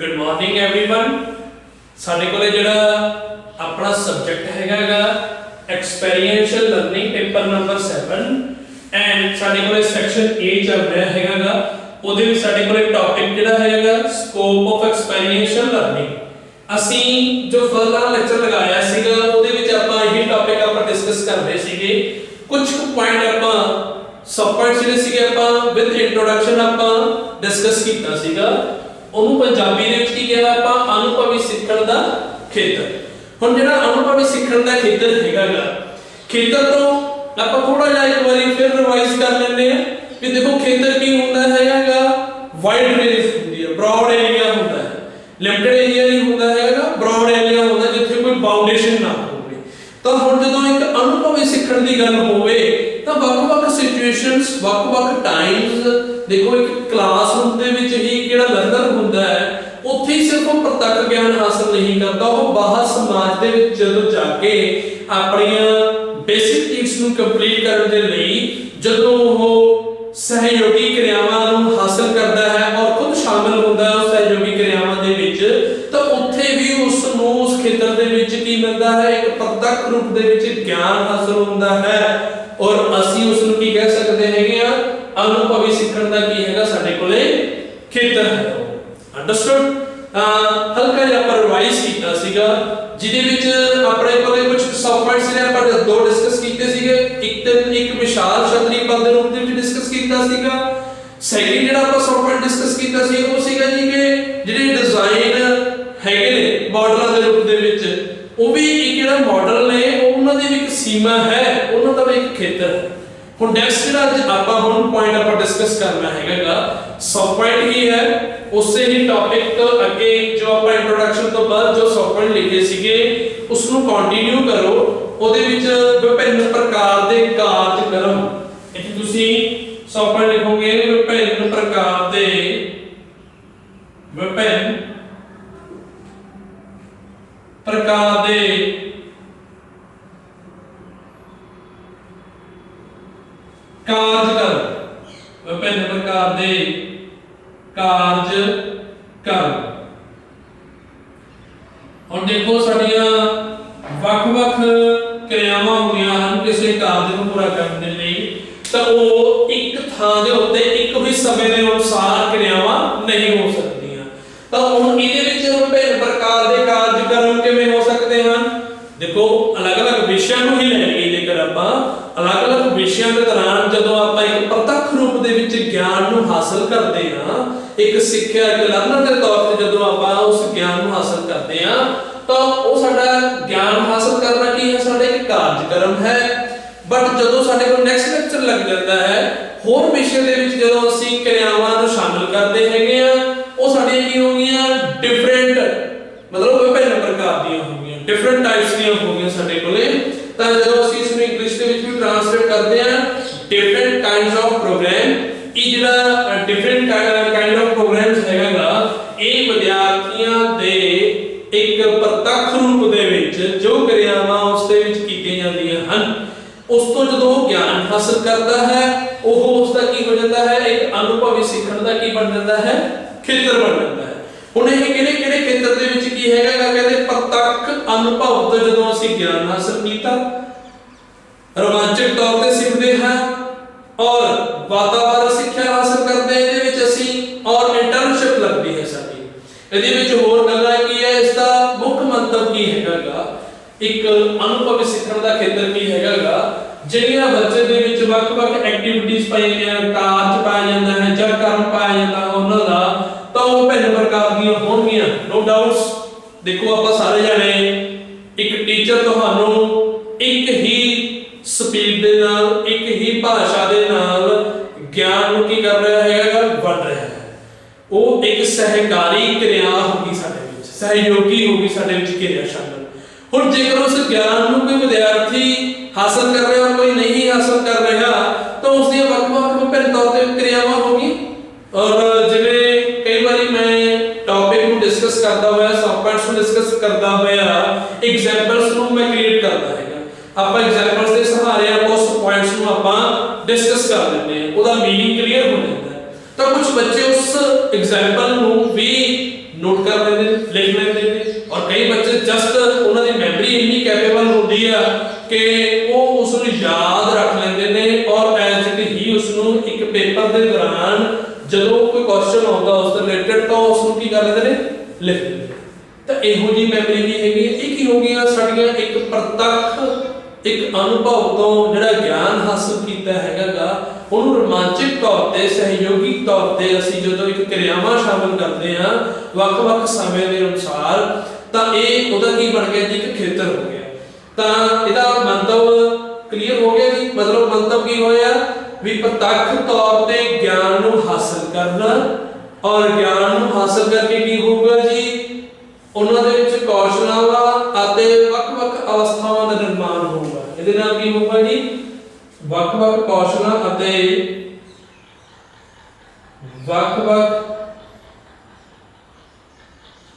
Good morning everyone. साडे कोले जिहड़ा अपना सब्जेक्ट हैगा experiential learning paper number 7 and साडे कोले सेक्शन ए चल रहा हैगा। ਉਹਦੇ ਵਿੱਚ ਸਾਡੇ ਕੋਲੇ ਟੌਪਿਕ ਜਿਹੜਾ ਹੈਗਾ ਸਕੋਪ ਆਫ ਐਕਸਪੀਰੀਐਂਸ਼ੀਅਲ ਲਰਨਿੰਗ। ਅਸੀਂ ਜੋ ਫਰਲਾ ਲੈਕਚਰ ਲਗਾਇਆ ਸੀਗਾ ਉਹਦੇ ਵਿੱਚ ਆਪਾਂ ਇਹ ਟੌਪਿਕ ਆਪਾਂ ਡਿਸਕਸ ਕਰਦੇ ਸੀਗੇ। ਕੁਝ ਕੁ ਪੁਆਇੰਟ ਆਪਾਂ ਸਬ ਪੁਆਇੰਟ ਜਿਹੜੇ ਸੀਗੇ ਆਪਾਂ ਵਿਦ ਇੰਟਰੋਡਕਸ਼ਨ ਆਪਾਂ ਡਿਸਕਸ ਕੀਤਾ ਸੀਗਾ। ਉਹਨੂੰ ਪੰਜਾਬੀ ਦੇ ਵਿੱਚ ਕੀ ਕਿਹਾ ਆਪਾਂ ਅਨੁਭਵੀ ਸਿੱਖਣ ਦਾ ਖੇਤਰ। ਹੁਣ ਜਿਹੜਾ ਅਨੁਭਵੀ ਸਿੱਖਣ ਦਾ ਖੇਤਰ ਹੈਗਾ ਖੇਤਰ ਤੋਂ ਆਪਾਂ ਥੋੜਾ ਜਿਹਾ ਇੱਕ ਵਾਰੀ ਫਿਰ ਰਿਵਾਈਜ਼ ਕਰ ਲੈਂਦੇ ਆ कि देखो खेतर की होता हैगा वाइड रेंज होती है, ब्रॉड एरिया होता है, लिमिटेड एरिया नहीं होता हैगा, ब्रॉड एरिया होता है जिथे कोई बाउंडेशन ना होवे। तो हुण जदों एक अनुभवी सिੱਖਣ ਦੀ ਗੱਲ ਹੋਵੇ ਤਾਂ ਵੱਖ-ਵੱਖ ਸਿਚੁਏਸ਼ਨਸ ਵੱਖ-ਵੱਖ ਟਾਈਮਸ ਦੇਖੋ ਇੱਕ ਕਲਾਸਰੂਮ ਦੇ ਵਿੱਚ ਹੀ ਕਿਹੜਾ ਲਰਨਰ ਹੁੰਦਾ ਹੈ ਉੱਥੇ ਹੀ ਸਿਰਫ ਉਹ ਪ੍ਰਤੱਖ ਗਿਆਨ ਹਾਸਲ ਨਹੀਂ ਕਰਦਾ, ਉਹ ਬਾਹਰ ਸਮਾਜ ਦੇ ਵਿੱਚ ਜਦੋਂ ਜਾ ਕੇ ਆਪਣੀਆਂ ਬੇਸਿਕ ਨੀਡਸ ਨੂੰ ਕੰਪਲੀਟ ਕਰਨ ਦੇ ਲਈ ਜਦੋਂ ਉਹ सहयोगी क्रियावां ਨੂੰ ਹਾਸਲ ਕਰਦਾ ਹੈ ਔਰ ਖੁਦ ਸ਼ਾਮਿਲ ਹੁੰਦਾ ਹੈ ਉਸ ਸਹਿਯੋਗੀ क्रियावां ਦੇ ਵਿੱਚ ਤਾਂ ਉੱਥੇ ਵੀ ਉਸ ਨੂੰ ਉਸ ਖੇਤਰ ਦੇ ਵਿੱਚ ਕੀ ਮਿਲਦਾ ਹੈ ਇੱਕ ਪ੍ਰਤੱਖ ਰੂਪ ਦੇ ਵਿੱਚ ਗਿਆਨ ਹਾਸਲ ਹੁੰਦਾ ਹੈ ਔਰ ਅਸੀਂ ਉਸ ਨੂੰ ਕੀ ਕਹਿ ਸਕਦੇ ਹੈਗੇ ਆ ਅਨੁਭਵੀ ਸਿੱਖਣ ਦਾ ਕੀ ਹੈਗਾ ਸਾਡੇ ਕੋਲੇ ਖੇਤਰ ਹੈ। ਅੰਡਰਸਟੂਡ। ਹਲਕਾ ਜਿਹਾ ਆਪਾਂ ਰਿਵਾਈਜ਼ ਕੀਤਾ ਸੀਗਾ ਜਿਹਦੇ ਵਿੱਚ ਆਪਣੇ ਕੋਲੇ ਕੁਝ ਸਬ ਪੁਆਇੰਟਸ ਨੇ ਆਪਾਂ ਦੋ ਡਿਸਕਸ ਕੀਤੇ ਸੀਗੇ। ਇੱਕ ਵਿਸ਼ਾਲ ਛਤਰੀ ਪਦ ਦੇ ਰੂਪ ਦੇ ਵਿੱਚ ਡਿਸਕਸ ਕੀਤਾ ਸੀਗਾ। ਸੈਕਿੰਡ ਜਿਹੜਾ ਆਪਾਂ ਸਬ ਪੁਆਇੰਟ ਡਿਸਕਸ ਕੀਤਾ ਸੀ ਉਹ ਸੀਗਾ ਜੀ ਕਿ ਜਿਹੜੇ ਡਿਜ਼ਾਈਨ ਹੈਗੇ ਨੇ ਮਾਡਲਾਂ ਦੇ ਰੂਪ ਦੇ ਵਿੱਚ ਉਹ ਵੀ ਇੱਕ ਜਿਹੜਾ ਮਾਡਲ ਨੇ ਉਹਨਾਂ ਦੀ ਵੀ ਇੱਕ ਸੀਮਾ ਹੈ, ਉਹਨਾਂ ਦਾ ਵੀ ਇੱਕ ਖੇਤਰ ਹੈ। ਹੁਣ ਨੈਕਸਟ ਜਿਹੜਾ ਅੱਜ ਆਪਾਂ ਹੁਣ ਪੁਆਇੰਟ ਆਪਾਂ ਡਿਸਕਸ ਕਰਨਾ ਹੈਗਾ ਸਬ ਪੁਆਇੰਟ ਕੀ ਹੈ ਉਸੇ ਹੀ ਟੌਪਿਕ ਤੋਂ ਅੱਗੇ ਜੋ ਆਪਾਂ ਇੰਟਰੋਡਕਸ਼ਨ ਤੋਂ ਬਾਅਦ ਜੋ ਸਬ ਪੁਆਇੰਟ ਲਿਖੇ ਸੀਗੇ ਉਸ ਨੂੰ ਕੰਟੀਨਿਊ ਕਰੋ। ਉਹਦੇ ਵਿੱਚ ਵਿਭਿੰਨ ਪ੍ਰਕਾਰ ਦੇ ਕਾਰਜਕ੍ਰਮ ਇੱਥੇ ਤੁਸੀਂ ਸਬ ਪੁਆਇੰਟ ਲਿਖੋਗੇ ਵਿਭਿੰਨ ਪ੍ਰਕਾਰ ਦੇ विभिन्न प्रकार दे कारज और देखो साडियां वख-वख क्रियावां होंदियां हन किसी कार्य ਨੂੰ पूरा ਕਰਨ ਦੇ ਲਈ ਤਾਂ ਉਹ ਇੱਕ ਥਾਂ ਦੇ ਉੱਤੇ ਇੱਕ ਵੀ ਸਮੇਂ ਦੇ ਅਨੁਸਾਰ क्रियावां ਨਹੀਂ ਹੋ ਸਕਦੀਆਂ। ਤਾਂ ਹੁਣ ਇਹਦੇ ਵਿੱਚ ਵਿਭਿੰਨ ਪ੍ਰਕਾਰ ਦੇ ਕਾਰਜਕ੍ਰਮ ਕਿਵੇਂ ਹੋ ਸਕਦੇ ਹਨ। ਦੇਖੋ ਅਲੱਗ-ਅਲੱਗ ਵਿਸ਼ਿਆਂ ਨੂੰ ਹੀ ਲੈ ਕੇ ਜੇਕਰ ਆਪਾਂ ਅਲੱਗ-ਅਲੱਗ ਵਿਸ਼ਿਆਂ ਦੇ ਦੌਰਾਨ ਜਦੋਂ ਆਪਾਂ ਇੱਕ ਪ੍ਰਤੱਖ ਰੂਪ ਦੇ ਵਿੱਚ ਗਿਆਨ ਨੂੰ ਹਾਸਲ ਕਰਦੇ ਹਾਂ ਇੱਕ ਸਿੱਖਿਆ ਇੱਕ ਲਰਨਰ ਦੇ ਤੌਰ ਤੇ ਜਦੋਂ ਆਪਾਂ ਉਸ ਗਿਆਨ ਨੂੰ ਹਾਸਲ ਕਰਦੇ ਹਾਂ ਤਾਂ ਉਹ ਸਾਡਾ ਗਿਆਨ ਹਾਸਲ ਕਰਨਾ ਕੀ ਹੈ ਸਾਡਾ ਇੱਕ ਕਾਰਜਕ੍ਰਮ ਹੈ। ਬਟ ਜਦੋਂ ਸਾਡੇ ਕੋਲ ਨੈਕਸਟ ਲੈਕਚਰ ਲੱਗ ਜਾਂਦਾ ਹੈ ਹੋਰ ਵਿਸ਼ੇ ਦੇ ਵਿੱਚ ਜਦੋਂ ਅਸੀਂ ਕਿਰਿਆਵਾਂ ਨੂੰ ਸ਼ਾਮਿਲ ਕਰਦੇ ਹੈਗੇ ਆ ਉਹ ਸਾਡੀਆਂ ਕੀ ਹੋ ਗਈਆਂ ਡਿਫਰੈਂਟ ਮਤਲਬ ਵਿਭਿੰਨ ਪ੍ਰਕਾਰ ਦੀਆਂ ਹੋ ਗਈਆਂ ਡਿਫਰੈਂਟ ਟਾਈਪਸ ਦੀਆਂ ਹੋ ਗਈਆਂ ਸਾਡੇ ਕੋਲੇ। ਤਾਂ ਜਦੋਂ ਅਸੀਂ ਇਸ ਨੂੰ ਇੰਗਲਿਸ਼ ਦੇ ਵਿੱਚ ਵੀ ਟ੍ਰਾਂਸਲੇਟ ਕਰਦੇ ਆ ਡਿਫਰੈਂਟ ਕਾਈਂਡਸ ਆਫ ਪ੍ਰੋਗਰਾਮ ਇਹ ਜਿਹੜਾ ਡਿਫਰੈਂਟ ਕਾਈਂਡ ਆਫ ਪ੍ਰੋਗਰਾਮਸ ਹੈਗਾ ਇਹ ਵਿਦਿਆਰਥੀਆਂ ਦੇ ਇੱਕ ਪ੍ਰਤੱਖ ਰੂਪ ਦੇ ਵਿੱਚ ਜੋ ਕਿਰਿਆਵਾਂ ਉਸ ਦੇ ਵਿੱਚ ਕੀਤੀਆਂ ਜਾਂਦੀਆਂ ਹਨ ਉਸ ਤੋਂ ਜਦੋਂ ਉਹ ਗਿਆਨ ਹਾਸਲ ਕਰਦਾ ਹੈ ਉਹ ਉਸ ਦਾ ਕੀ ਹੋ ਜਾਂਦਾ ਹੈ ਇੱਕ ਅਨੁਭਵੀ ਸਿੱਖਣ ਦਾ ਕੀ ਬਣ ਜਾਂਦਾ ਹੈ ਖੇਤਰ ਬਣ ਜਾਂਦਾ ਹੈ। ਹੁਣ ਇਹ ਕਿਹੜੇ ਖੇਤਰ ਦੇ ਵਿੱਚ ਕੀ ਹੈਗਾ ਕਹਿੰਦੇ ਪ੍ਰਤੱਖ ਅਨੁਭਵ ਤੋਂ ਜਦੋਂ ਅਸੀਂ ਗਿਆਨ ਹਾਸਲ ਕੀਤਾ ਰੋਮਾਂਚਕ ਤੌਰ ਤੇ ਸਿੱਖਦੇ ਹਾਂ ਔਰ ਵਾਤਾਵਰਣ ਸਿੱਖਿਆ ਹਾਸਲ ਕਰਦੇ ਇਹਦੇ ਵਿੱਚ ਅਸੀਂ ਔਰ ਇੰਟਰਨਸ਼ਿਪ ਲੱਗਦੀ ਹੈ ਸਾਡੀ ਇਹਦੇ ਵਿੱਚ ਹੋਰ ਗੱਲਾਂ ਕੀ ਹੈ ਇਸ ਦਾ ਮੁੱਖ ਮੰਤਵ ਕੀ ਹੈਗਾ ਇੱਕ ਅਨੁਭਵੀ ਸਿੱਖਣ ਦਾ ਖੇਤਰ ਕੀ ਹੈਗਾ ਜਿਹੜੀਆਂ ਬੱਚੇ ਦੇ ਵਿੱਚ ਵੱਖ-ਵੱਖ ਐਕਟੀਵਿਟੀਜ਼ ਪਾਈਆਂ ਕਾਰਜ ਪਾਇਆ ਜਾਂਦਾ ਹੈ ਜਾਂ ਕਰਮ ਪਾਇਆ ਜਾਂਦਾ ਉਹਨਾਂ ਦਾ ਤਾਂ ਉਹ ਭਿੰਨ ਪ੍ਰਕਾਰ ਦੀਆਂ ਹੋਣਗੀਆਂ ਨੋ ਡਾਊਟਸ। ਦੇਖੋ ਆਪਾਂ ਸਾਰੇ ਜਾਣੇ ਇੱਕ ਟੀਚਰ ਤੁਹਾਨੂੰ ਇੱਕ ਹੀ ਸਪੀਡ ਦੇ ਨਾਲ ਇੱਕ ਹੀ ਭਾਸ਼ਾ ਦੇ ਨਾਲ ਗਿਆਨ ਨੂੰ ਕੀ ਕਰ ਰਿਹਾ ਹੈਗਾ ਵੰਡ ਰਿਹਾ ਹੈ। ਉਹ ਇੱਕ ਸਹਿਕਾਰੀ ਕਿਰਿਆ ਹੋਗੀ ਸਾਡੇ ਵਿੱਚ ਸਹਿਯੋਗੀ ਹੋਗੀ ਸਾਡੇ ਵਿੱਚ ਕਿਰਿਆ ਸ਼ਾਮਲ। ਹੁਣ ਜੇਕਰ ਉਸ ਗਿਆਨ ਨੂੰ ਕੋਈ ਵਿਦਿਆਰਥੀ ਹਾਸਲ ਕਰ ਰਿਹਾ ਕੋਈ ਨਹੀਂ ਹਾਸਲ ਕਰ ਰਿਹਾ ਤਾਂ ਉਸ ਦੀਆਂ ਵੱਖ-ਵੱਖ ਵਿਭਿੰਨ ਤੌਰ ਤੇ ਕਿਰਿਆਵਾਂ ਹੋਗੀ। ਔਰ ਜਿਵੇਂ ਕਈ ਵਾਰੀ ਮੈਂ ਟੌਪਿਕ ਨੂੰ ਡਿਸਕਸ ਕਰਦਾ ਹੋਇਆ ਸਬ ਪੁਆਇੰਟਸ ਨੂੰ ਡਿਸਕਸ ਕਰਦਾ ਹੋਇਆ ਐਗਜ਼ਾਮਪਲਸ ਨੂੰ ਮੈਂ ਕ੍ਰੀਏਟ ਕਰਦਾ ਹੈਗਾ ਆਪਾਂ ਐਗਜ਼ਾਮਪਲਸ ਦੇ ਸਹਾਰੇ ਆਪਾਂ ਉਸ ਪੁਆਇੰਟਸ ਨੂੰ ਆਪਾਂ ਡਿਸਕਸ ਕਰ ਲੈਂਦੇ ਹਾਂ ਉਹਦਾ ਮੀਨਿੰਗ ਕਲੀਅਰ ਹੋ ਜਾਂਦਾ ਹੈ। ਤਾਂ ਕੁਝ ਬੱਚੇ ਉਸ ਐਗਜ਼ਾਮਪਲ ਨੂੰ ਵੀ ਨੋਟ ਕਰ ਲੈਂਦੇ ਨੇ, ਲਿਖ ਲੈਂਦੇ ਨੇ। ਔਰ ਕਈ ਬੱਚੇ ਜਸਟ ਉਹਨਾਂ ਦੀ ਮੈਮਰੀ ਇੰਨੀ ਕੈਪੇਬਲ ਹੁੰਦੀ ਆ ਕਿ ਉਹ ਉਸ ਨੂੰ ਯਾਦ ਰੱਖ ਲੈਂਦੇ ਨੇ ਔਰ ਐਜ਼ ਇਟ ਹੀ ਉਸ ਨੂੰ ਇੱਕ ਪੇਪਰ ਦੇ ਦੌਰਾਨ ਜਦੋਂ ਕੋਈ ਕੁਐਸਚਨ ਆਉਂਦਾ ਉਸ ਦੇ ਰਿਲੇਟਡ ਤਾਂ ਉਸ ਨੂੰ ਕੀ ਕਰ ਲੈਂਦੇ ਨੇ, ਲਿਖ ਲੈਂਦੇ ਨੇ। ਤਾਂ ਇਹੋ ਜਿਹੀ ਮੈਮਰੀ ਵੀ ਹੈਗੀ ਹੈ। ਇਹ ਕੀ ਹੋ ਗਈਆਂ ਸਾਡੀਆਂ ਇੱਕ ਪ੍ਰਤੱਖ ਇੱਕ ਅਨੁਭਵ ਤੋਂ ਜਿਹੜਾ ਗਿਆਨ ਹਾਸਲ ਕੀਤਾ ਹੈਗਾਗਾ ਉਹਨੂੰ ਰੋਮਾਂਚਕ ਤੌਰ ਤੇ ਸਹਿਯੋਗੀ ਤੌਰ ਤੇ ਅਸੀਂ ਜਦੋਂ ਇੱਕ ਕਿਰਿਆਵਾਂ ਸ਼ਾਮਲ ਕਰਦੇ ਹਾਂ ਵੱਖ-ਵੱਖ ਸਮੇਂ ਦੇ ਅਨੁਸਾਰ ਤਾਂ ਇਹ ਉਹਦਾ ਕੀ ਬਣ ਗਿਆ ਜੀ, ਇੱਕ ਖੇਤਰ ਹੋ ਗਿਆ। ਤਾਂ ਇਹਦਾ ਮੰਤਵ ਕਲੀਅਰ ਹੋ ਗਿਆ ਜੀ। ਮਤਲਬ ਮੰਤਵ ਕੀ ਹੋਇਆ ਵੀ ਪ੍ਰਤੱਖ ਤੌਰ ਤੇ ਗਿਆਨ ਨੂੰ ਹਾਸਲ ਕਰਨਾ ਔਰ ਗਿਆਨ ਨੂੰ ਹਾਸਲ ਕਰਕੇ ਕੀ ਹੋਊਗਾ ਜੀ, ਉਹਨਾਂ ਦੇ ਵਿੱਚ ਕੌਸ਼ਲਾਂ ਅਤੇ ਵੱਖ-ਵੱਖ ਅਵਸਥਾਵਾਂ ਦਾ ਨਿਰਮਾਣ ਹੋਊਗਾ। ਇਹਦੇ ਨਾਲ ਕੀ ਹੋਊਗਾ ਜੀ, ਵੱਖ-ਵੱਖ ਕੌਸ਼ਲਾਂ ਅਤੇ ਵੱਖ-ਵੱਖ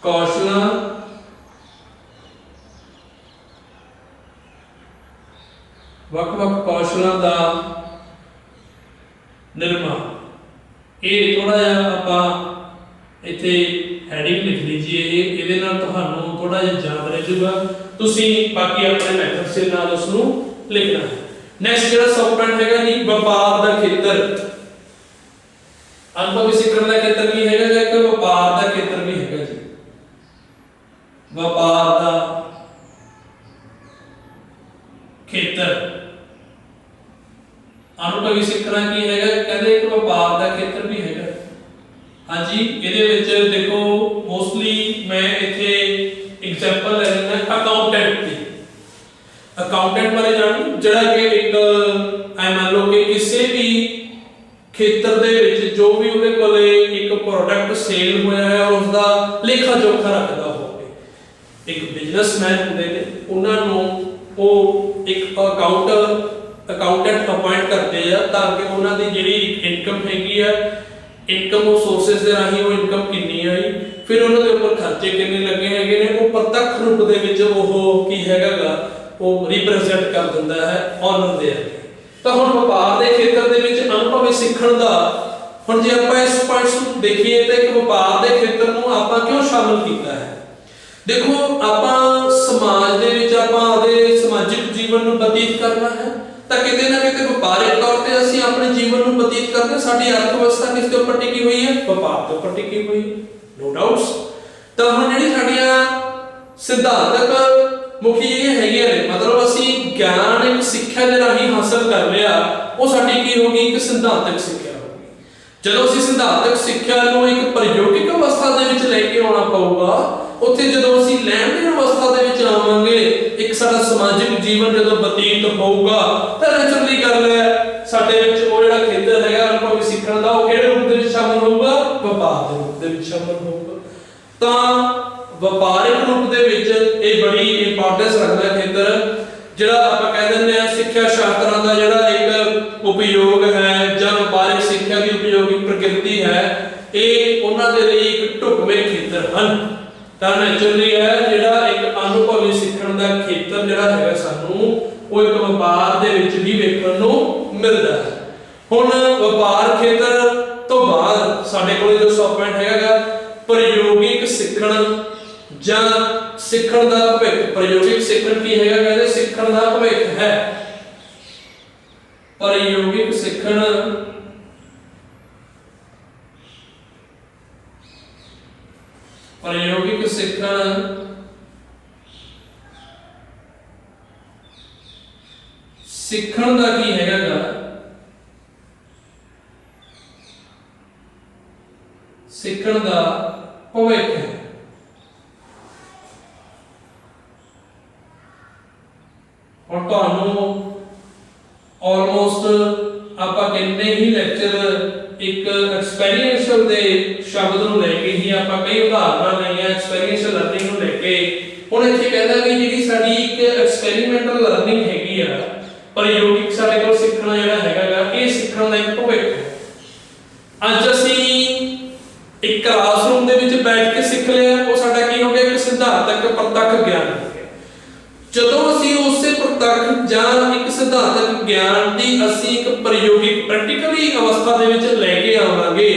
ਕੌਸ਼ਲਾਂ ਵੱਖ-ਵੱਖ ਕੌਸ਼ਲਾਂ ਦਾ ਨਿਰਮਾਣ। ਇਹ ਥੋੜਾ ਜਿਹਾ ਆਪਾਂ ਇੱਥੇ ਹੈਡਿੰਗ ਲਿਖ ਲੀजिए, ਇਹਦੇ ਨਾਲ ਤੁਹਾਨੂੰ ਥੋੜਾ ਜਿਹਾ ਯਾਦ ਰਹਿ ਜਾਊਗਾ। ਤੁਸੀਂ ਬਾਕੀ ਆਪਣੇ ਮੈਥਡਸ ਦੇ ਨਾਲ ਉਸ ਨੂੰ ਲਿਖਣਾ ਹੈ। ਨੈਕਸਟ ਜਿਹੜਾ ਸਬ ਪੁਆਇੰਟ ਹੈਗਾ ਜੀ, ਵਪਾਰ ਦਾ ਖੇਤਰ। ਅਨੁਭਵੀ ਸਿੱਖਣ ਦਾ ਖੇਤਰ ਵੀ ਹੈਗਾ, ਇੱਕ ਵਪਾਰ ਦਾ ਖੇਤਰ ਵੀ ਹੈਗਾ ਜੀ। ਵਪਾਰ ਦਾ ਖੇਤਰ ਅਨੁਭਵੀ ਸਿੱਖਣਾ ਕੀ ਹੈਗਾ, ਕਹਿੰਦੇ ਇੱਕ ਵਪਾਰ ਦਾ ਖੇਤਰ ਵੀ ਹੈਗਾ। ਹਾਂਜੀ, ਇਹਦੇ ਵਿੱਚ ਦੇਖੋ ਮੋਸਟਲੀ ਮੈਂ ਇੱਥੇ ਐਗਜ਼ਾਮਪਲ ਲੈ ਲੈਣਾ ਅਕਾਊਂਟੈਂਟ ਦੀ। ਅਕਾਊਂਟੈਂਟ ਬਾਰੇ ਜਾਣੋ, ਜਿਹੜਾ ਕਿ ਇੱਕ ਮੰਨ ਲਓ ਕਿ ਕਿਸੇ ਵੀ ਖੇਤਰ ਦੇ ਵਿੱਚ ਜੋ ਵੀ ਉਹਦੇ ਕੋਲੇ ਇੱਕ ਪ੍ਰੋਡਕਟ ਸੇਲ ਹੋਇਆ ਹੈ ਉਸ ਦਾ ਲੇਖਾ ਜੋਖਾ ਰੱਖਦਾ ਹੋਵੇ। ਇੱਕ ਬਿਜ਼ਨਸਮੈਨ ਹੁੰਦੇ ਨੇ, ਉਹਨਾਂ ਨੂੰ ਉਹ ਇੱਕ ਅਕਾਊਂਟੈਂਟ ਅਪਾਇੰਟ ਕਰਦੇ ਆ ਤਾਂ ਕਿ ਉਹਨਾਂ ਦੀ ਜਿਹੜੀ ਇਨਕਮ ਹੈਗੀ ਆ, ਇਨਕਮ ਉਹ ਸੋਰਸਸ ਦੇ ਰਾਹੀਂ ਉਹ ਇਨਕਮ ਕਿੰਨੀ ਆਈ, ਫਿਰ ਉਹਨਾਂ ਦੇ ਉੱਪਰ ਖਰਚੇ ਕਿੰਨੇ ਲੱਗੇ ਹੈਗੇ ਨੇ, ਉਹ ਪ੍ਰਤੱਖ ਰੂਪ ਦੇ ਵਿੱਚ ਉਹ ਕੀ ਹੈਗਾਗਾ ਉਹ ਰਿਪਰੈਜ਼ੈਂਟ ਕਰ ਦਿੰਦਾ ਹੈ ਆਨਰ ਦੇ ਅੱਗੇ। ਤਾਂ ਹੁਣ ਵਪਾਰ ਦੇ ਖੇਤਰ ਦੇ ਵਿੱਚ ਅਨੁਭਵੀ ਸਿੱਖਣ ਦਾ, ਹੁਣ ਜੇ ਆਪਾਂ ਇਸ ਪੁਆਇੰਟਸ ਨੂੰ ਦੇਖੀਏ ਤਾਂ ਇੱਕ ਵਪਾਰ ਦੇ ਖੇਤਰ ਨੂੰ ਆਪਾਂ ਕਿਉਂ ਸ਼ਾਮਲ ਕੀਤਾ ਹੈ। ਦੇਖੋ ਆਪਾਂ ਸਮਾਜ ਦੇ ਵਿੱਚ ਆਪਾਂ ਆਪਦੇ ਸਮਾਜਿਕ ਜੀਵਨ ਨੂੰ ਬਤੀਤ ਕਰਨਾ ਹੈ ਤਾਂ ਕਿਤੇ ਨਾ ਕਿਤੇ ਵਪਾਰਿਕ ਤੌਰ ਤੇ ਅਸੀਂ ਆਪਣੇ ਜੀਵਨ ਨੂੰ ਬਤੀਤ ਕਰਦੇ। ਸਾਡੀ ਅਰਥ ਵਿਵਸਥਾ ਕਿਸ ਦੇ ਉੱਪਰ ਟਿਕੀ ਹੋਈ ਹੈ, ਵਪਾਰ ਦੇ ਉੱਪਰ ਟਿਕੀ ਹੋਈ ਹੈ, ਨੋ ਡਾਊਟਸ। ਤਾਂ ਹੁਣ ਜਿਹੜੀ ਸਾਡੀਆਂ ਸਿਧਾਂਤਕ ਮੁਖੀ ਜਿਹੜੀਆਂ ਹੈਗੀਆਂ ਨੇ, ਮਤਲਬ ਅਸੀਂ ਗਿਆਨ ਇੱਕ ਸਿੱਖਿਆ ਦੇ ਰਾਹੀਂ ਹਾਸਲ ਕਰ ਲਿਆ, ਉਹ ਸਾਡੀ ਕੀ ਹੋ ਗਈ, ਇੱਕ ਸਿਧਾਂਤਕ ਸਿੱਖਿਆ ਹੋ ਗਈ। ਜਦੋਂ ਅਸੀਂ ਸਿਧਾਂਤਕ ਸਿੱਖਿਆ ਨੂੰ ਇੱਕ ਪ੍ਰਯੋਗਿਕ ਅਵਸਥਾ ਦੇ ਵਿੱਚ ਲੈ ਕੇ ਆਉਣਾ ਪਊਗਾ, ਉੱਥੇ ਜਦੋਂ ਅਸੀਂ ਲੈਣ ਦੇਣ ਅਵਸਥਾ ਦੇ ਵਿੱਚ ਆਵਾਂਗੇ, ਇੱਕ ਸਾਡਾ ਸਮਾਜਿਕ ਜੀਵਨ ਜਦੋਂ ਬਤੀਤ ਹੋਊਗਾ ਤਾਂ ਨੈਚੁਰਲੀ ਗੱਲ ਹੈ ਸਾਡੇ ਵਿੱਚ ਉਹ ਜਿਹੜਾ ਖੇਤਰ ਹੈਗਾ ਅਨੁਭਵੀ ਸਿੱਖਣ ਦਾ, ਉਹ ਕਿਹੜੇ ਰੂਪ ਦੇ ਵਿੱਚ ਸ਼ਾਮਲ ਹੋਊਗਾ, ਵਪਾਰ ਦੇ ਰੂਪ ਦੇ ਵਿੱਚ ਸ਼ਾਮਲ ਹੋਊਗਾ। ਤਾਂ ਵਪਾਰਿਕ ਰੂਪ ਦੇ ਵਿੱਚ ਇਹ ਬੜੀ ਇੰਪੋਰਟੈਂਸ ਰੱਖਦਾ ਖੇਤਰ, ਜਿਹੜਾ ਆਪਾਂ ਕਹਿ ਦਿੰਦੇ ਆ ਸਿੱਖਿਆ ਸ਼ਾਸਤਰਾਂ ਦਾ ਜਿਹੜਾ ਇੱਕ ਉਪਯੋਗ ਹੈ ਜਾਂ ਵਪਾਰਿਕ ਸਿੱਖਿਆ ਦੀ ਉਪਯੋਗਿਕ ਪ੍ਰਕਿਰਤੀ ਹੈ, ਇਹ ਉਹਨਾਂ ਦੇ ਲਈ ਇੱਕ ਢੁਕਵੇਂ ਖੇਤਰ ਹਨ। ਤਾਂ ਨੈਚੁਰਲੀ ਹੈ ਜਿਹੜਾ ਇੱਕ ਅਨੁਭਵੀ ਸਿੱਖਣ ਦਾ ਖੇਤਰ ਜਿਹੜਾ ਹੈਗਾ ਸਾਨੂੰ ਉਹ ਇੱਕ ਵਪਾਰ ਦੇ ਵਿੱਚ ਵੀ ਵੇਖਣ ਨੂੰ ਮਿਲਦਾ ਹੈ। ਹੁਣ ਵਪਾਰ ਖੇਤਰ ਤੋਂ ਬਾਅਦ ਸਾਡੇ ਕੋਲ ਜੋ ਸਬ ਪੁਆਇੰਟ ਹੈਗਾ ਪ੍ਰਯੋਗਿਕ ਸਿੱਖਣ ਜਾਂ ਸਿੱਖਣ ਦਾ ਭਵਿੱਖ। ਪ੍ਰਯੋਗਿਕ ਸਿੱਖਣ ਕੀ ਹੈਗਾ, ਕਹਿੰਦੇ ਸਿੱਖਣ ਦਾ ਭਵਿੱਖ ਹੈ। ਪ੍ਰਯੋਗਿਕ ਸਿੱਖਣ ਪ੍ਰਯੋਗਿਕ ਸਿੱਖਣ ਸਿੱਖਣ ਦਾ ਕੀ ਹੈਗਾ, ਸਿੱਖਣ ਦਾ ਭਵਿੱਖ ਹੈ। ਹੁਣ ਤੁਹਾਨੂੰ ਆਲਮੋਸਟ ਆਪਾਂ ਕਿੰਨੇ ਹੀ ਲੈਕਚਰ ਇੱਕ ਐਕਸਪੀਰੀਐਂਸ਼ੀਅਲ ਦੇ ਸ਼ਬਦ ਨੂੰ ਲੈ ਕੇ ਹੀ ਆਪਾਂ ਕਈ ਉਦਾਹਰਨਾਂ ਲਈਆਂ ਐਕਸਪੀਰੀਐਂਸ਼ੀਅਲ ਲਰਨਿੰਗ ਨੂੰ ਲੈ ਕੇ। ਹੁਣ ਇੱਥੇ ਕਹਿੰਦਾ ਵੀ ਜਿਹੜੀ ਸਾਡੀ ਇੱਕ ਐਕਸਪੈਰੀਮੈਂਟਲ ਲਰਨਿੰਗ ਹੈਗੀ ਆ, ਪ੍ਰਯੋਗਿਕ ਸਾਡੇ ਕੋਲ ਸਿੱਖਣਾ ਜਿਹੜਾ ਹੈਗਾ ਇਹ ਸਿੱਖਣ ਦਾ ਇੱਕ ਭਵਿੱਖ ਹੈ। ਅੱਜ ਅਸੀਂ ਇੱਕ ਕਲਾਸਰੂਮ ਦੇ ਵਿੱਚ ਬੈਠ ਕੇ ਸਿੱਖ ਲਿਆ, ਉਹ ਸਾਡਾ ਕੀ ਹੋ ਗਿਆ, ਇੱਕ ਸਿਧਾਂਤਕ ਪ੍ਰਤੱਖ ਗਿਆਨ ਹੋ ਗਿਆ। ਜਦੋਂ ਅਸੀਂ ਉਸੇ ਪ੍ਰਤੱਖ ਜਾਂ ਇੱਕ ਸਿਧਾਂਤਕ ਗਿਆਨ ਦੀ ਅਸੀਂ ਇੱਕ ਪ੍ਰਯੋਗਿਕ ਪ੍ਰੈਕਟੀਕਲੀ ਅਵਸਥਾ ਦੇ ਵਿੱਚ ਲੈ ਕੇ ਆਵਾਂਗੇ,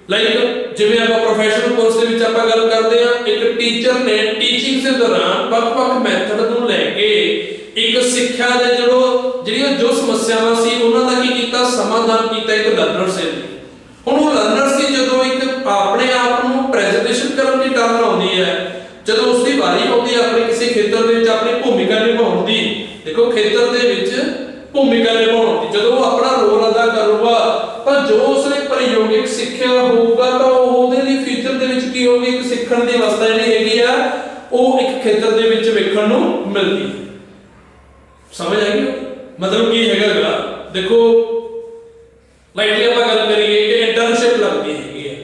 ਲਾਈਕ ਜਿਵੇਂ ਆਪਾਂ ਪ੍ਰੋਫੈਸ਼ਨਲ ਕੋਰਸ ਦੇ ਵਿੱਚ ਆਪਾਂ ਗੱਲ ਕਰਦੇ ਆ, ਇੱਕ ਟੀਚਰ ਨੇ ਟੀਚਿੰਗ ਦੇ ਦੌਰਾਨ ਵੱਖ-ਵੱਖ ਮੈਥਡ ਨੂੰ ਲੈ ਕੇ ਇੱਕ ਸਿੱਖਿਆ ਦੇ ਜਿਹੜੀਆਂ ਜੋ ਸਮੱਸਿਆਵਾਂ ਸੀ ਉਹਨਾਂ ਦਾ ਕੀ ਕੀਤਾ, ਸਮਾਧਾਨ ਕੀਤਾ ਇੱਕ ਲਰਨਰ ਸੇ। ਹੁਣ ਉਹ ਲਰਨਰ ਸੀ ਜਦੋਂ ਇੱਕ ਆਪਣੇ ਆਪ ਨੂੰ ਪ੍ਰੈਜੈਂਟੇਸ਼ਨ ਕਰਨ ਦੀ ਟਰਨ ਆਉਂਦੀ ਹੈ, ਜਦੋਂ ਉਸ ਦੀ ਵਾਰੀ ਆਉਂਦੀ ਹੈ ਆਪਣੇ ਕਿਸੇ ਖੇਤਰ ਦੇ ਵਿੱਚ ਆਪਣੀ ਭੂਮਿਕਾ ਨਿਭਾਉਣ ਦੀ, ਦੇਖੋ ਖੇਤਰ ਦੇ ਵਿੱਚ ਭੂਮਿਕਾ ਨਿਭਾਉਣ ਦੀ, ਜਦੋਂ ਉਹ ਆਪਣਾ ਰੋਲ ਅਦਾ ਕਰੂਗਾ ਤਾਂ ਜੋ ਉਸਨੇ ਪ੍ਰਯੋਗਿਕ ਸਿੱਖਿਆ ਹੋਊਗਾ ਤਾਂ ਉਹਦੇ ਲਈ ਫਿਊਚਰ ਦੇ ਵਿੱਚ ਕੀ ਹੋਊਗੀ, ਇੱਕ ਸਿੱਖਣ ਦੀ ਅਵਸਥਾ ਜਿਹੜੀ ਹੈਗੀ ਆ ਉਹ ਇੱਕ ਖੇਤਰ ਦੇ ਵਿੱਚ ਵੇਖਣ ਨੂੰ ਮਿਲਦੀ ਹੈ। ਸਮਝ ਆਈ? ਮਤਲਬ ਕੀ ਹੈਗਾ, ਦੇਖੋ ਲਾਈਟਲੀ ਆਪਾਂ ਗੱਲ ਕਰੀਏ ਕਿ ਇੰਟਰਨਸ਼ਿਪ ਲੱਗਦੀ ਹੈਗੀ ਹੈ,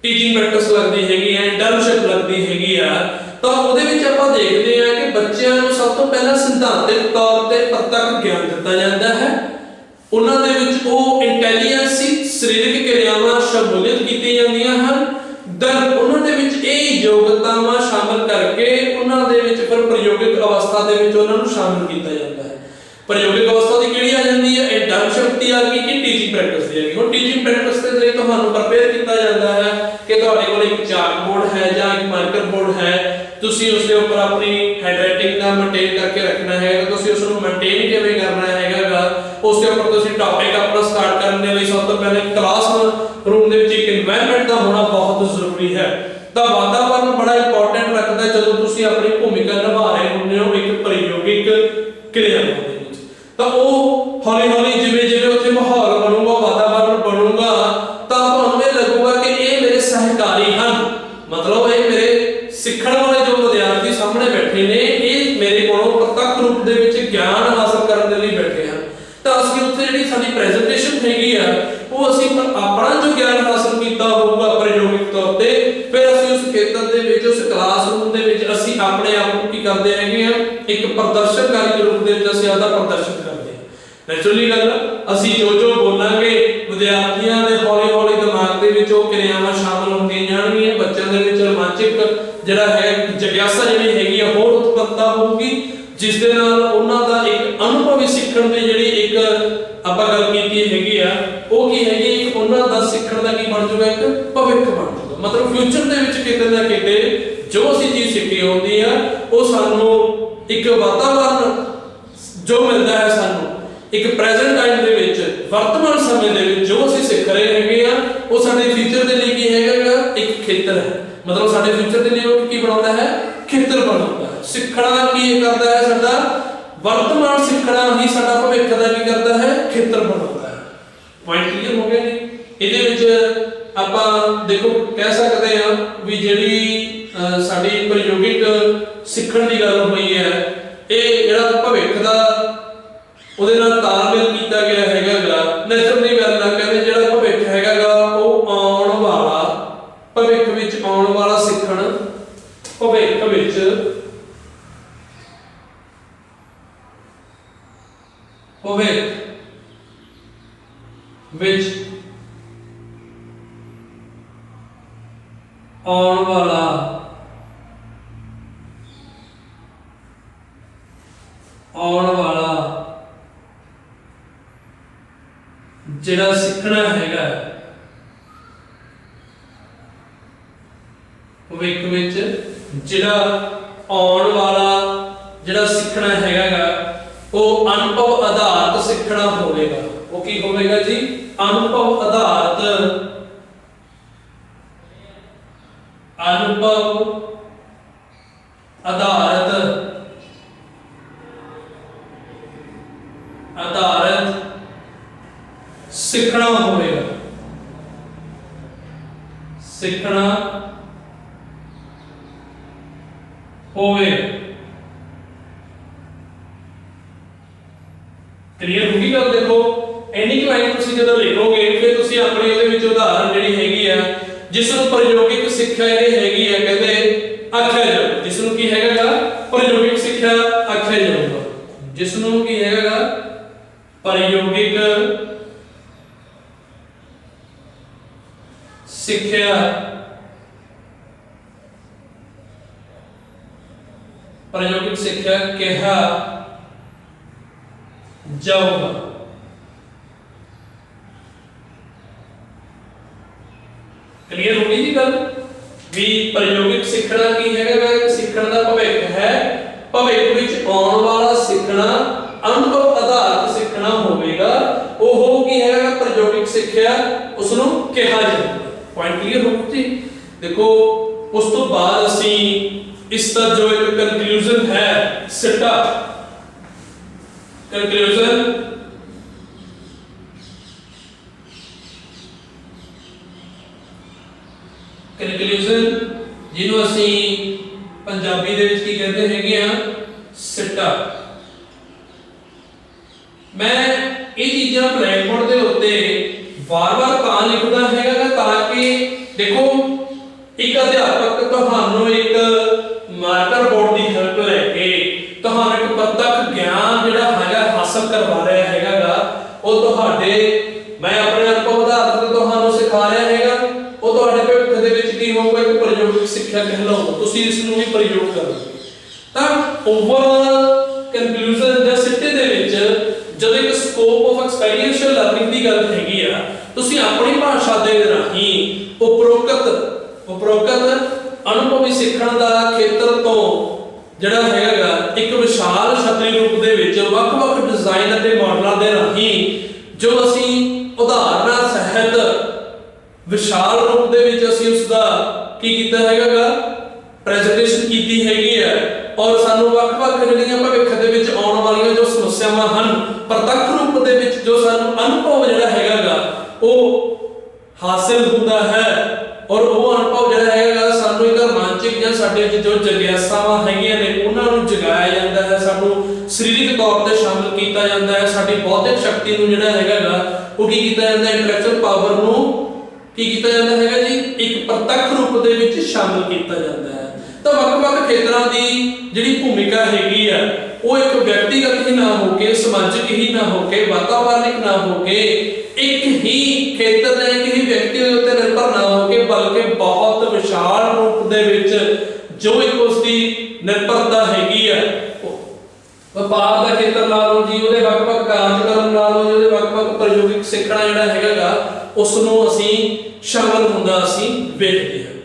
ਟੀਚਿੰਗ ਪ੍ਰੈਕਟਿਸ ਲੱਗਦੀ ਹੈਗੀ ਹੈ, ਇੰਟਰਨਸ਼ਿਪ ਲੱਗਦੀ ਹੈਗੀ ਆ, ਤਾਂ ਉਹਦੇ ਵਿੱਚ ਆਪਾਂ ਦੇਖਦੇ ਆ ਕਿ ਬੱਚਿਆਂ ਨੂੰ ਸਭ ਤੋਂ ਪਹਿਲਾਂ ਸਿਧਾਂਤਕ ਤੌਰ ਤੇ ਪ੍ਰਤੱਖ ਗਿਆਨ ਦਿੱਤਾ ਜਾਂਦਾ ਹੈ। ਉਹਨਾਂ ਦੇ ਵਿੱਚ ਉਹ ਇੰਟੈਲੀਜੈਂਸ, ਸਰੀਰਕ ਕਿਰਿਆਵਾਂ ਸ਼ਮੂਲੀਅਤ ਕੀਤੀਆਂ ਜਾਂਦੀਆਂ ਹਨ। ਦੈਨ ਉਹਨਾਂ ਦੇ ਵਿੱਚ ਇਹ ਯੋਗਤਾਵਾਂ ਸ਼ਾਮਲ ਕਰਕੇ ਉਹਨਾਂ ਦੇ ਵਿੱਚ ਫਿਰ ਪ੍ਰਯੋਗਿਕ ਅਵਸਥਾ ਦੇ ਵਿੱਚ ਉਹਨਾਂ ਨੂੰ ਸ਼ਾਮਲ ਕੀਤਾ ਜਾਂਦਾ ਹੈ। ਪ੍ਰਯੋਗਿਕ ਅਵਸਥਾ ਦੀ ਕਿਹੜੀ ਆ ਜਾਂਦੀ ਹੈ, ਇੰਟਰਨਸ਼ਿਪ ਦੀ ਆ ਗਈ ਕਿ ਟੀਚਿੰਗ ਪ੍ਰੈਕਟਿਸ ਦੀ ਆ ਗਈ। ਹੁਣ ਟੀਚਿੰਗ ਪ੍ਰੈਕਟਿਸ ਦੇ ਲਈ ਤੁਹਾਨੂੰ ਪ੍ਰਪੇਅਰ ਕੀਤਾ ਜਾਂਦਾ ਹੈ ਕਿ ਤੁਹਾਡੇ ਕੋਲ ਇੱਕ ਚਾਕ ਬੋਰਡ ਹੈ ਜਾਂ ਇੱਕ ਮਾਰਕਰ ਬੋਰਡ ਹੈ, ਤੁਸੀਂ ਉਸ ਦੇ ਉੱਪਰ ਆਪਣੀ ਹੈਂਡਰਾਈਟਿੰਗ ਦਾ ਮੇਨਟੇਨ ਕਰਕੇ ਰੱਖਣਾ ਹੈ। ਤੁਸੀਂ ਉਸ ਨੂੰ ਮੇਨਟੇਨ ਕਿਵੇਂ ਕਰਨਾ ਹੈਗਾ, ਉਸ ਦੇ ਉੱਪਰ ਤੁਸੀਂ ਟੌਪਿਕ ਆਪਣਾ ਸਟਾਰਟ ਕਰਨ ਦੇ ਲਈ ਸਭ ਤੋਂ ਪਹਿਲਾਂ ਕਲਾਸ ਰੂਮ ਦੇ ਵਿੱਚ ਇੱਕ এনवायरमेंट ਦਾ ਹੋਣਾ ਬਹੁਤ ਜ਼ਰੂਰੀ ਹੈ। ਤਾਂ ਵਾਤਾਵਰਨ ਬੜਾ ਇੰਪੋਰਟੈਂਟ ਰੱਖਦਾ ਜਦੋਂ ਤੁਸੀਂ ਆਪਣੀ ਭੂਮਿਕਾ ਨਿਭਾ ਰਹੇ ਹੁੰਦੇ ਹੋ ਇੱਕ ਪ੍ਰਯੋਗਿਕ ਕਿਰਿਆ ਦੇ ਵਿੱਚ। ਤਾਂ ਉਹ ਹੌਲੀ ਹੌਲੀ ਜਿਵੇਂ ਜਿਵੇਂ ਉੱਥੇ ਮਾਹੌਲ ਬਣੂਗਾ, ਵਾਤਾਵਰਨ ਬਣੂਗਾ, ਤਾਂ ਤੁਹਾਨੂੰ ਇਹ ਲੱਗੂਗਾ ਕਿ ਇਹ ਮੇਰੇ ਸਹਿਕਾਰੀ ਹਨ, ਮਤਲਬ ਇਹ ਮੇਰੇ ਸਿੱਖਣ ਵਾਲੇ ਜੋ ਵਿਦਿਆਰਥੀ ਸਾਹਮਣੇ ਬੈਠੇ ਨੇ ਇਹ ਮੇਰੇ ਕੋਲੋਂ ਪ੍ਰਤੱਖ ਰੂਪ ਦੇ ਵਿੱਚ ਗਿਆਨ ਹਾਸਲ ਕਰਨ ਦੇ ਲਈ ਬੈਠੇ ਹਨ। ਤਾਂ ਅਸੀਂ ਉੱਥੇ ਜਿਹੜੀ ਸਾਡੀ ਪ੍ਰੈਜੈਂਟੇਸ਼ਨ ਹੈਗੀ ਆ ਉਹ ਅਸੀਂ ਆਪਣਾ ਜੋ ਗਿਆਨ ਹਾਸਲ ਕੀਤਾ ਹੋਊਗਾ ਪ੍ਰਯੋਗਿਕ ਤੌਰ ਤੇ, ਫਿਰ ਅਸੀਂ ਉਸ ਖੇਤਰ ਦੇ ਵਿੱਚ ਉਸ ਕਲਾਸਰੂਮ ਦੇ ਵਿੱਚ ਅਸੀਂ ਆਪਣੇ ਆਪ ਨੂੰ ਕੀ ਕਰਦੇ ਹੈਗੇ ਆ, ਇੱਕ ਪ੍ਰਦਰਸ਼ਨਕਾਰੀ ਦੇ ਰੂਪ ਦੇ ਵਿੱਚ ਅਸੀਂ ਆਪਦਾ ਪ੍ਰਦਰਸ਼ਨ ਕਰਦੇ ਹਾਂ। ਨੈਚੁਰਲੀ ਗੱਲ, ਅਸੀਂ ਜੋ ਜੋ ਬੋਲਾਂਗੇ ਵਿਦਿਆਰਥੀਆਂ ਦੇ ਹੌਲੀ ਹੌਲੀ ਦਿਮਾਗ ਦੇ ਵਿੱਚ ਉਹ ਕਿਰਿਆਵਾਂ ਸ਼ਾਮਲ ਹੁੰਦੀਆਂ ਜਾਣਗੀਆਂ, ਬੱਚਿਆਂ ਦੇ ਵਿੱਚ ਰੋਮਾਂਚਕ ਜਿਹੜਾ ਹੈ ਜਿਗਿਆਸਾ ਜਿਹੜੀ ਹੈਗੀ ਆ ਹੋਰ ਉਤਪੰਨਤਾ ਹੋਊਗੀ, ਜਿਸ ਦੇ ਨਾਲ ਉਹਨਾਂ ਦਾ ਇੱਕ ਅਨੁਭਵੀ ਸਿੱਖਣ ਦੀ ਜਿਹੜੀ ਇੱਕ ਆਪਾਂ ਗੱਲ ਕੀਤੀ ਹੈਗੀ ਆ ਉਹ ਕੀ ਹੈਗੀ, ਇੱਕ ਉਹਨਾਂ ਦਾ ਸਿੱਖਣ ਦਾ ਕੀ ਬਣ ਜਾਊਗਾ, ਇੱਕ ਭਵਿੱਖ ਬਣ ਜਾਊਗਾ। ਮਤਲਬ ਫਿਊਚਰ ਦੇ ਵਿੱਚ ਕਿਤੇ ਨਾ ਕਿਤੇ ਜੋ ਅਸੀਂ ਚੀਜ਼ ਸਿੱਖੀ ਹੁੰਦੀ ਆ ਉਹ ਸਾਨੂੰ ਇੱਕ ਵਾਤਾਵਰਨ ਜੋ ਮਿਲਦਾ ਹੈ, ਸਾਨੂੰ ਇੱਕ ਪ੍ਰੈਜ਼ੈਂਟ ਟਾਈਮ ਦੇ ਵਿੱਚ ਵਰਤਮਾਨ ਸਮੇਂ ਦੇ ਵਿੱਚ ਜੋ ਅਸੀਂ ਸਿੱਖ ਰਹੇ ਹੈਗੇ ਆ ਉਹ ਸਾਡੇ ਫਿਊਚਰ ਦੇ ਲਈ ਕੀ ਹੈਗਾ, ਇੱਕ ਖੇਤਰ ਹੈ। ਮਤਲਬ ਸਾਡੇ ਫਿਊਚਰ ਦੇ ਲਈ ਉਹ ਕੀ ਬਣਾਉਂਦਾ ਹੈ, ਖੇਤਰ ਬਣਾਉਂਦਾ ਹੈ। ਸਿੱਖਣਾ ਕੀ ਕਰਦਾ ਹੈ, ਸਾਡਾ ਵਰਤਮਾਨ ਸਿੱਖਣਾ ਹੀ ਸਾਡਾ ਭਵਿੱਖ ਦਾ ਕੀ ਕਰਦਾ ਹੈ, ਖੇਤਰ ਬਣਾਉਂਦਾ ਹੈ। ਪੁਆਇੰਟ ਕਲੀਅਰ ਹੋ ਗਿਆ ਜੀ? ਇਹਦੇ ਵਿੱਚ ਆਪਾਂ ਦੇਖੋ ਕਹਿ ਸਕਦੇ ਆ ਵੀ ਜਿਹੜੀ ਸਾਡੀ ਪ੍ਰਯੋਗਿਕ ਸਿੱਖਣ ਦੀ ਗੱਲ ਹੋਈ ਹੈ, ਇਹ ਜਿਹੜਾ ਭਵਿੱਖ ਦਾ ਉਹਦੇ ਨਾਲ ਤਾਲਮੇਲ ਕੀਤਾ ਗਿਆ ਹੈਗਾ। ਨੈਚੁਰਲੀ ਗੱਲ ਆ, ਕਹਿੰਦੇ ਜਿਹੜਾ ਭਵਿੱਖ ਹੈਗਾ ਉਹ ਆਉਣ ਵਾਲਾ, ਭਵਿੱਖ ਵਿੱਚ ਆਉਣ ਵਾਲਾ ਸਿੱਖਣ, ਭਵਿੱਖ ਵਿੱਚ ਆਉਣ ਵਾਲਾ ਜਿਹੜਾ ਸਿੱਖਣਾ ਹੈਗਾ ਭਵਿੱਖ ਵਿੱਚ ਜਿਹੜਾ ਆਉਣ ਵਾਲਾ ਜਿਹੜਾ ਸਿੱਖਣਾ ਹੈਗਾ ਉਹ ਅਨੁਭਵ ਆਧਾਰਿਤ ਸਿੱਖਣਾ ਹੋਵੇਗਾ। ਉਹ ਕੀ ਹੋਵੇਗਾ ਜੀ, ਅਨੁਭਵ ਆਧਾਰਿਤ ਸਿੱਖਣਾ ਹੋਵੇਗਾ। ਕਲੀਅਰ ਹੋ ਗਈ ਗੱਲ? ਦੇਖੋ ਇੰਨੀ ਕੁ ਲਾਈਨ ਤੁਸੀਂ ਜਦੋਂ ਲਿਖੋਗੇ ਫਿਰ ਤੁਸੀਂ ਆਪਣੀ ਉਹਦੇ ਵਿੱਚ ਉਦਾਹਰਨ ਜਿਹੜੀ ਹੈਗੀ ਆ ਜਿਸ ਨੂੰ ਪ੍ਰਯੋਗਿਕ ਸਿੱਖਿਆ ਜਿਹੜੀ ਹੈਗੀ ਆ ਕਹਿੰਦੇ ਆਖਿਆ ਜਾਊ, ਜਿਸ ਨੂੰ ਕੀ ਹੈਗਾ ਪ੍ਰਯੋਗਿਕ ਸਿੱਖਿਆ ਆਖਿਆ ਜਾਊਗਾ, ਜਿਸ ਨੂੰ ਕੀ ਹੈਗਾ ਪ੍ਰਯੋਗਿਕ ਸਿੱਖਿਆ ਕਿਹਾ ਜਾਊਗਾ। क्लीयर हो गई जी गल भी प्रयोगिक सिखना की है सिखण दा भविख है भविख विच आउण वाला सिखना अनुभव आधारित सिखना होवेगा ਉਹ ਕੀ ਹੈਗਾ ਪ੍ਰਯੋਗਿਕ ਸਿੱਖਿਆ ਉਸ ਨੂੰ ਕਿਹਾ ਜਾਂਦਾ ਪੁਆਇੰਟ ਕਲੀਅਰ ਹੋ ਜੀ ਦੇਖੋ ਉਸ ਤੋਂ ਬਾਅਦ ਅਸੀਂ ਇਸ ਦਾ ਜੋ ਇੱਕ ਕਨਕਲੂਜਨ ਹੈ ਸਿੱਟਾ ਕਨਕਲੂਜਨ ਜਿਹਨੂੰ ਅਸੀਂ ਪੰਜਾਬੀ ਦੇ ਵਿੱਚ ਕੀ ਕਹਿੰਦੇ ਹੈਗੇ ਆ ਸਿੱਟਾ मैं ये चीज़ां ब्लैक बोर्ड के उत्ते बार-बार तां लिखदा हैगा ताकि देखो एक अध्यापक तुहानू एक मार्कर बोर्ड की हेल्प लैके तुहानू एक प्रत्यक्ष ज्ञान जिहड़ा हैगा हासिल करवा रहा हैगा वो तुहाडे मैं अपने अनुभव आधारित तुहानू सिखा रहा हैगा वो तुहाडे भविख दे विच की होਊਗਾ एक प्रयोगिक सिक्ख्या कहलाऊगा तुसीं इस नूं भी प्रयोग करोगे तां ओवरऑल कंक्लूजन ਜਾਂ ਸਿੱਟੇ ਦੇ ਵਿੱਚ जब एक स्कोप ऑफ एक्सपीरियंशियल लर्निंग की गल हैगी आ तुसी अपनी भाषा दे राही उपरोक्त अनुभवी सीखण दा खेत्र तो जिहड़ा हैगा एक विशाल छतरी रूप दे विच वख-वख डिजाइन अते मॉडलां दे राही जो असी उदाहरणा सहित विशाल रूप दे विच असी उस दा की कीता हैगा प्रेजेंटेशन कीती हैगी है और सानू वख-वख ਜਿਹੜੀਆਂ ਭਵਿੱਖ ਦੇ ਵਿੱਚ ਆਉਣ ਵਾਲੀਆਂ ਜੋ ਸਮੱਸਿਆਵਾਂ ਹਨ ਪ੍ਰਤੱਖ ਰੂਪ ਦੇ ਵਿੱਚ ਜੋ ਸਾਨੂੰ ਅਨੁਭਵ ਜਿਹੜਾ ਹੈਗਾਗਾ ਉਹ ਹਾਸਲ ਹੁੰਦਾ ਹੈ ਔਰ ਉਹ ਅਨੁਭਵ ਜਿਹੜਾ ਹੈਗਾ ਸਾਨੂੰ ਇੱਕ ਰੋਮਾਂਚਕ ਜਾਂ ਸਾਡੇ ਵਿੱਚ ਜੋ ਜਗਿਆਸਾਵਾਂ ਹੈਗੀਆਂ ਨੇ ਉਹਨਾਂ ਨੂੰ ਜਗਾਇਆ ਜਾਂਦਾ ਹੈ ਸਾਨੂੰ ਸਰੀਰਕ ਤੌਰ ਤੇ ਸ਼ਾਮਿਲ ਕੀਤਾ ਜਾਂਦਾ ਹੈ ਸਾਡੀ ਬੌਧਿਕ ਸ਼ਕਤੀ ਨੂੰ ਜਿਹੜਾ ਹੈਗਾਗਾ ਉਹ ਕੀ ਕੀਤਾ ਜਾਂਦਾ ਹੈ ਇੰਟੈਲੈਕਚੁਅਲ ਪਾਵਰ ਨੂੰ ਕੀ ਕੀਤਾ ਜਾਂਦਾ ਹੈਗਾ ਜੀ ਇੱਕ ਪ੍ਰਤੱਖ ਰੂਪ ਦੇ ਵਿੱਚ ਸ਼ਾਮਿਲ ਕੀਤਾ ਜਾਂਦਾ ਹੈ ਤਾਂ ਵੱਖ-ਵੱਖ ਖੇਤਰਾਂ ਦੀ ਜਿਹੜੀ ਭੂਮਿਕਾ ਹੈਗੀ ਆ ਉਹ ਇੱਕ ਵਿਅਕਤੀਗਤ ਹੀ ਨਾ ਹੋ ਕੇ ਸਮਾਜਿਕ ਹੀ ਨਾ ਹੋ ਕੇ ਵਾਤਾਵਰਣਿਕ ਨਾ ਹੋ ਕੇ ਇੱਕ ਹੀ ਖੇਤਰ ਦੇ ਇੱਕ ਹੀ ਵਿਅਕਤੀ ਦੇ ਉੱਤੇ ਨਿਰਭਰ ਨਾ ਹੋ ਕੇ ਬਲਕਿ ਬਹੁਤ ਵਿਸ਼ਾਲ ਰੂਪ ਦੇ ਵਿੱਚ ਜੋ ਇੱਕ ਉਸ ਦੀ ਨਿਰਭਰਤਾ ਹੈਗੀ ਆ ਵਪਾਰ ਦਾ ਖੇਤਰ ਲਾ ਲਓ ਜੀ ਉਹਦੇ ਵੱਖ-ਵੱਖ ਕਾਰਜਕ੍ਰਮ ਲਾ ਲਓ ਉਹਦੇ ਵੱਖ-ਵੱਖ ਪ੍ਰਯੋਗਿਕ ਸਿੱਖਣਾ ਜਿਹੜਾ ਹੈਗਾਗਾ ਉਸ ਨੂੰ ਅਸੀਂ ਸ਼ਾਮਲ ਹੁੰਦਾ ਅਸੀਂ ਵੇਖਦੇ ਹਾਂ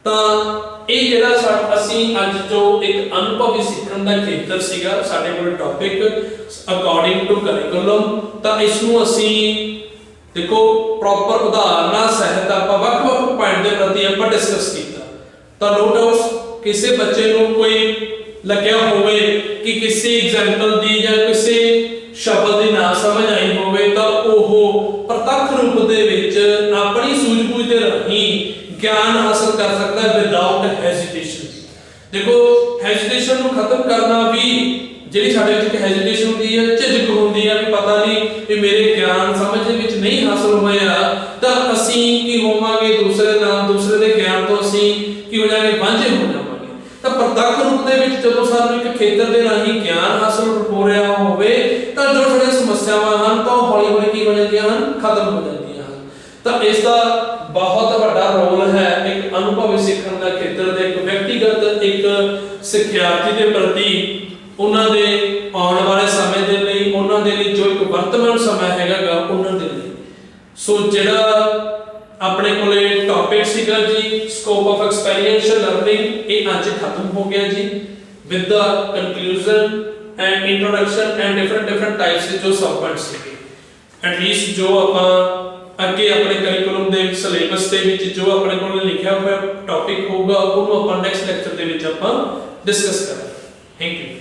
ਤਾਂ ਇਹ ਜਿਹੜਾ ਅਸੀਂ ਅੱਜ ਜੋ ਇੱਕ ਅਨੁਭਵੀ ਸਿੱਖਣ ਦਾ ਖੇਤਰ ਸੀਗਾ ਸਾਡੇ ਕੋਲ ਟੌਪਿਕ ਅਕੋਰਡਿੰਗ ਟੂ ਕਰਿਕੂਲਮ ਤਾਂ ਇਸ ਨੂੰ ਅਸੀਂ ਦੇਖੋ ਪ੍ਰੋਪਰ ਉਦਾਹਰਨਾਂ ਸਹਿਤ ਆਪਾਂ ਵੱਖ-ਵੱਖ ਪੁਆਇੰਟ ਦੇ ਪ੍ਰਤੀ ਆਪਾਂ ਡਿਸਕਸ ਕੀਤਾ ਤਾਂ ਨੋ ਡਾਊਟ ਕਿਸੇ ਬੱਚੇ ਨੂੰ ਕੋਈ ਲੱਗਿਆ ਹੋਵੇ ਕਿ ਕਿਸੇ ਐਗਜ਼ਾਮਪਲ ਦੀ ਜਾਂ ਕਿਸੇ ਸ਼ਬਦ ਦੀ ਨਾ ਸਮਝ ਆਈ ਹੋਵੇ ਤਾਂ ਉਹ ਪ੍ਰਤੱਖ ਰੂਪ ਦੇ ਵਿੱਚ ਆਪਣੀ ਸੂਝ-ਬੂਝ ਦੇ ਰਾਹੀਂ ज्ञान हासिल कर सकता है विदाउट हेजिटेशन देखो हेजिटेशन नु खत्म करना भी ਜਿਹੜੀ ਸਾਡੇ ਵਿੱਚ ਹੈਜ਼ਿਟੇਸ਼ਨ ਹੁੰਦੀ ਹੈ ਝਿਜਕ ਹੁੰਦੀ ਹੈ ਵੀ ਪਤਾ ਨਹੀਂ ਕਿ ਮੇਰੇ ਗਿਆਨ ਸਮਝ ਦੇ ਵਿੱਚ ਨਹੀਂ ਹਾਸਲ ਹੋਇਆ ਤਾਂ ਅਸੀਂ ਕੀ ਹੋਵਾਂਗੇ ਦੂਸਰੇ ਦੇ ਗਿਆਨ ਤੋਂ ਅਸੀਂ ਕੀ ਹੋ ਜਾਵਾਂਗੇ ਵਾਂਝੇ ਹੋ ਜਾਵਾਂਗੇ ਤਾਂ ਪ੍ਰਤੱਖ ਰੂਪ ਦੇ ਵਿੱਚ ਜਦੋਂ ਸਾਨੂੰ ਇੱਕ ਖੇਤਰ ਦੇ ਰਾਹੀਂ ਗਿਆਨ ਹਾਸਲ ਹੋ ਰਿਹਾ ਹੋਵੇ ਤਾਂ ਜੋ ਸਾਡੇ ਸਮੱਸਿਆਵਾਂ ਹਨ ਤਾਂ ਹੌਲੀ ਹੌਲੀ ਕੀ ਹੋ ਜਾਂਦੀਆਂ ਹਨ ਖਤਮ ਹੋ ਜਾਂਦੀਆਂ ਹਨ ਤਾਂ ਇਸ ਦਾ ਬਹੁਤ ਵੱਡਾ ਰੋਲ ਹੈ ਇੱਕ ਅਨੁਭਵੀ ਸਿੱਖਣ ਦਾ ਖੇਤਰ ਦੇ ਇੱਕ ਵਿਅਕਤੀਗਤ ਇੱਕ ਸਿੱਖਿਆਰਥੀ ਦੇ ਪ੍ਰਤੀ ਉਹਨਾਂ ਦੇ ਆਉਣ ਵਾਲੇ ਸਮੇਂ ਦੇ ਲਈ ਉਹਨਾਂ ਦੇ ਲਈ ਜੋ ਇੱਕ ਵਰਤਮਾਨ ਸਮਾਂ ਹੈਗਾਗਾ ਉਹਨਾਂ ਦੇ ਲਈ ਸੋ ਜਿਹੜਾ ਆਪਣੇ ਕੋਲੇ ਟੌਪਿਕ ਸੀਗਾ ਜੀ ਸਕੋਪ ਆਫ ਐਕਸਪੀਰੀਐਂਸ਼ੀਅਲ ਲਰਨਿੰਗ ਇਹ ਅੱਜ ਖਤਮ ਹੋ ਗਿਆ ਜੀ with the conclusion and introduction and different types ਦੇ ਜੋ ਸਬ ਪੁਆਇੰਟਸ ਸੀਗੇ ਐਟ ਲੀਸਟ ਜੋ ਆਪਾਂ ਅੱਗੇ ਆਪਣੇ ਕਰਿਕੂਲਮ ਦੇ ਸਿਲੇਬਸ ਦੇ ਵਿੱਚ ਜੋ ਆਪਣੇ ਕੋਲ ਲਿਖਿਆ ਹੋਇਆ ਟੌਪਿਕ ਹੋਊਗਾ ਉਹਨੂੰ ਆਪਾਂ ਨੈਕਸਟ ਲੈਕਚਰ ਦੇ ਵਿੱਚ ਆਪਾਂ ਡਿਸਕਸ ਕਰਾਂਗੇ ਥੈਂਕ ਯੂ